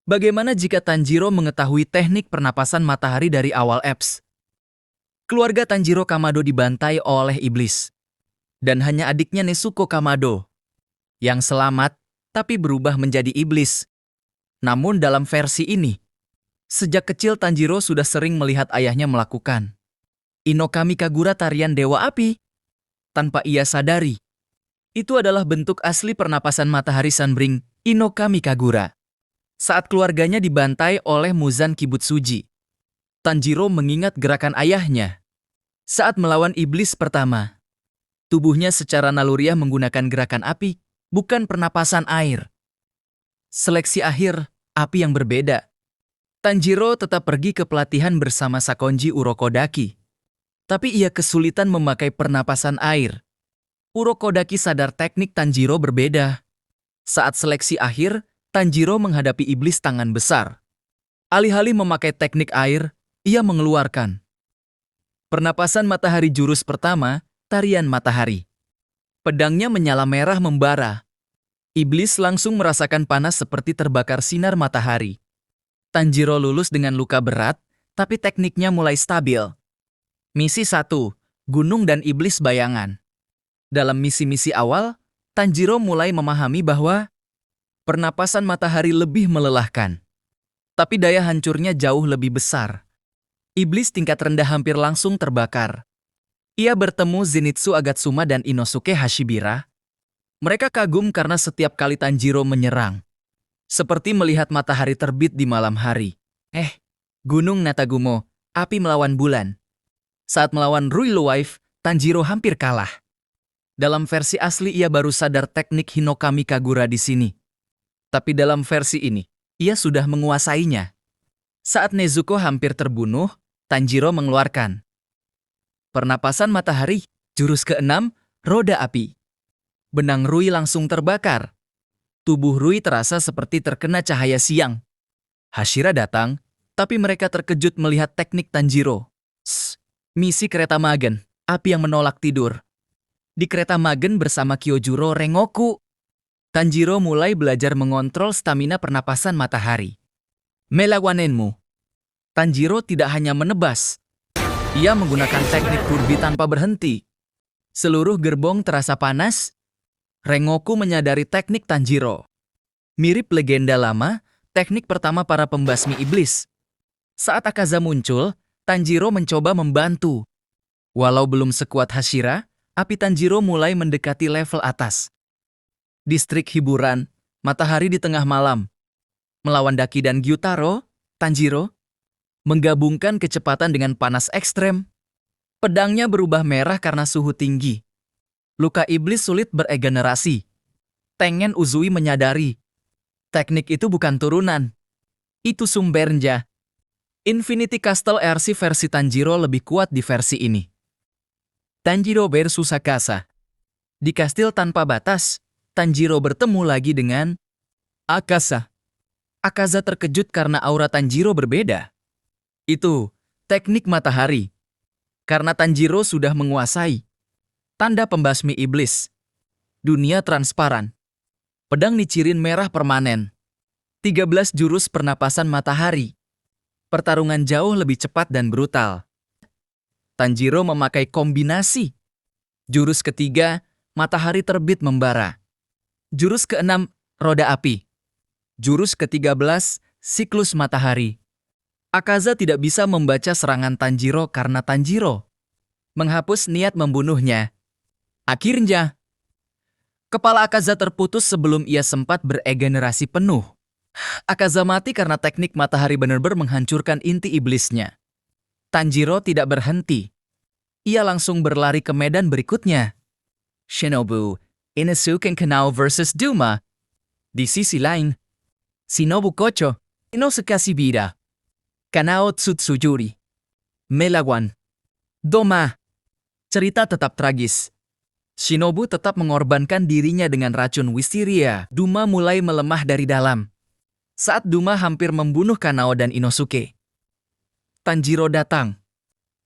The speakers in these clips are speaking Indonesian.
Bagaimana jika Tanjiro mengetahui teknik pernapasan matahari dari awal apps? Keluarga Tanjiro Kamado dibantai oleh iblis. Dan hanya adiknya Nezuko Kamado yang selamat, tapi berubah menjadi iblis. Namun dalam versi ini, sejak kecil Tanjiro sudah sering melihat ayahnya melakukan Inokami Kagura tarian Dewa Api. Tanpa ia sadari, itu adalah bentuk asli pernapasan matahari Sanbring, Inokami Kagura. Saat keluarganya dibantai oleh Muzan Kibutsuji, Tanjiro mengingat gerakan ayahnya. Saat melawan iblis pertama, tubuhnya secara naluriah menggunakan gerakan api, bukan pernapasan air. Seleksi akhir, api yang berbeda. Tanjiro tetap pergi ke pelatihan bersama Sakonji Urokodaki. Tapi ia kesulitan memakai pernapasan air. Urokodaki sadar teknik Tanjiro berbeda. Saat seleksi akhir, Tanjiro menghadapi iblis tangan besar. Alih-alih memakai teknik air, ia mengeluarkan pernapasan matahari jurus pertama, tarian matahari. Pedangnya menyala merah membara. Iblis langsung merasakan panas seperti terbakar sinar matahari. Tanjiro lulus dengan luka berat, tapi tekniknya mulai stabil. Misi 1, Gunung dan Iblis Bayangan. Dalam misi-misi awal, Tanjiro mulai memahami bahwa pernapasan matahari lebih melelahkan. Tapi daya hancurnya jauh lebih besar. Iblis tingkat rendah hampir langsung terbakar. Ia bertemu Zenitsu Agatsuma dan Inosuke Hashibira. Mereka kagum karena setiap kali Tanjiro menyerang, seperti melihat matahari terbit di malam hari. Gunung Natagumo, api melawan bulan. Saat melawan Rui Luwife, Tanjiro hampir kalah. Dalam versi asli ia baru sadar teknik Hinokami Kagura di sini. Tapi dalam versi ini, ia sudah menguasainya. Saat Nezuko hampir terbunuh, Tanjiro mengeluarkan pernapasan matahari, jurus ke-6, roda api. Benang Rui langsung terbakar. Tubuh Rui terasa seperti terkena cahaya siang. Hashira datang, tapi mereka terkejut melihat teknik Tanjiro. Misi kereta Magen, api yang menolak tidur. Di kereta Magen bersama Kyojuro Rengoku, Tanjiro mulai belajar mengontrol stamina pernapasan matahari. Melawanenmu. Tanjiro tidak hanya menebas. Ia menggunakan teknik turbi tanpa berhenti. Seluruh gerbong terasa panas. Rengoku menyadari teknik Tanjiro. Mirip legenda lama, teknik pertama para pembasmi iblis. Saat Akaza muncul, Tanjiro mencoba membantu. Walau belum sekuat Hashira, api Tanjiro mulai mendekati level atas. Distrik hiburan, matahari di tengah malam. Melawan Daki dan Gyutaro, Tanjiro menggabungkan kecepatan dengan panas ekstrem. Pedangnya berubah merah karena suhu tinggi. Luka iblis sulit beregenerasi. Tengen Uzui menyadari teknik itu bukan turunan. Itu sumbernya. Infinity Castle RC versi Tanjiro lebih kuat di versi ini. Tanjiro versus Akaza. Di kastil tanpa batas, Tanjiro bertemu lagi dengan Akaza. Akaza terkejut karena aura Tanjiro berbeda. Itu teknik matahari. Karena Tanjiro sudah menguasai tanda pembasmi iblis. Dunia transparan. Pedang Nichirin merah permanen. 13 jurus pernapasan matahari. Pertarungan jauh lebih cepat dan brutal. Tanjiro memakai kombinasi. Jurus ketiga, matahari terbit membara. Jurus ke-6, roda api. Jurus ke-13, siklus matahari. Akaza tidak bisa membaca serangan Tanjiro karena Tanjiro menghapus niat membunuhnya. Akhirnya, kepala Akaza terputus sebelum ia sempat beregenerasi penuh. Akaza mati karena teknik matahari benar-benar menghancurkan inti iblisnya. Tanjiro tidak berhenti. Ia langsung berlari ke medan berikutnya. Shinobu, Inosuke Kanao versus Duma. Di sisi lain, Shinobu Kocho, Inosuke Hashibira, Kanao Tsutsujuri, Melawan Doma. Cerita tetap tragis. Shinobu tetap mengorbankan dirinya dengan racun wisteria. Duma mulai melemah dari dalam. Saat Duma hampir membunuh Kanao dan Inosuke, Tanjiro datang.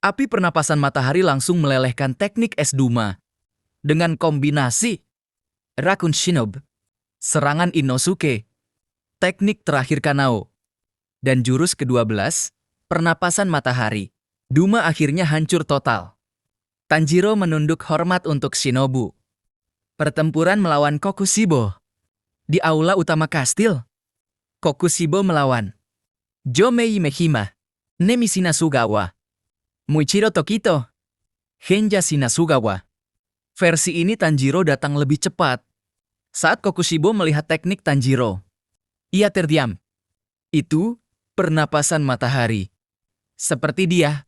Api pernapasan matahari langsung melelehkan teknik es Duma. Dengan kombinasi Rakun Shinobu, serangan Inosuke, teknik terakhir Kanao, Dan jurus ke-12, pernapasan matahari. Duma akhirnya hancur total. Tanjiro menunduk hormat untuk Shinobu. Pertempuran melawan Kokushibo. Di aula utama kastil, Kokushibo melawan Jomei Mehima, Nemi Shinasugawa, Muichiro Tokito, Genja Shinasugawa. Versi ini Tanjiro datang lebih cepat. Saat Kokushibo melihat teknik Tanjiro, ia terdiam. Itu pernapasan matahari. Seperti dia,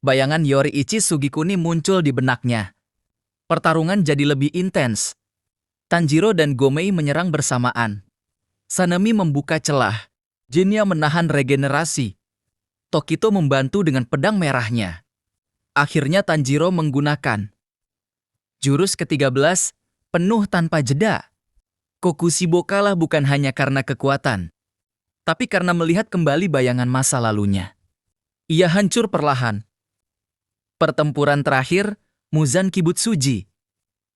bayangan Yoriichi Sugikuni muncul di benaknya. Pertarungan jadi lebih intens. Tanjiro dan Gomei menyerang bersamaan. Sanemi membuka celah. Jinya menahan regenerasi. Tokito membantu dengan pedang merahnya. Akhirnya Tanjiro menggunakan jurus ke-13, penuh tanpa jeda. Kokushibo kalah bukan hanya karena kekuatan, tapi karena melihat kembali bayangan masa lalunya. Ia hancur perlahan. Pertempuran terakhir, Muzan Kibutsuji.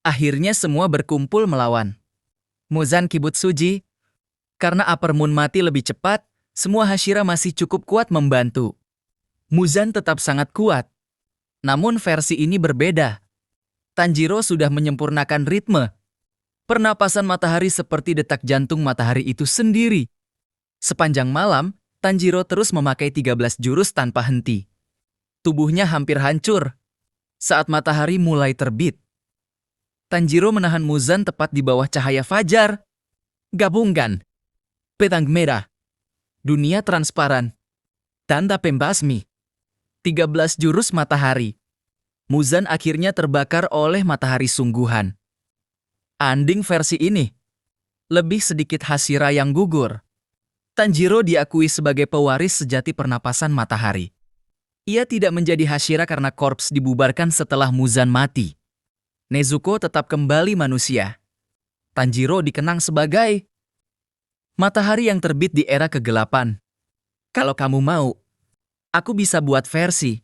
Akhirnya semua berkumpul melawan Muzan Kibutsuji. Karena Upper Moon mati lebih cepat, semua Hashira masih cukup kuat membantu. Muzan tetap sangat kuat. Namun versi ini berbeda. Tanjiro sudah menyempurnakan ritme. Pernapasan matahari seperti detak jantung matahari itu sendiri. Sepanjang malam, Tanjiro terus memakai 13 jurus tanpa henti. Tubuhnya hampir hancur. Saat matahari mulai terbit, Tanjiro menahan Muzan tepat di bawah cahaya fajar. Gabungkan pedang merah, dunia transparan, tanda pembasmi, 13 jurus matahari. Muzan akhirnya terbakar oleh matahari sungguhan. Anding versi ini, lebih sedikit Hashira yang gugur. Tanjiro diakui sebagai pewaris sejati pernapasan matahari. Ia tidak menjadi Hashira karena korps dibubarkan setelah Muzan mati. Nezuko tetap kembali manusia. Tanjiro dikenang sebagai matahari yang terbit di era kegelapan. Kalau kamu mau, aku bisa buat versi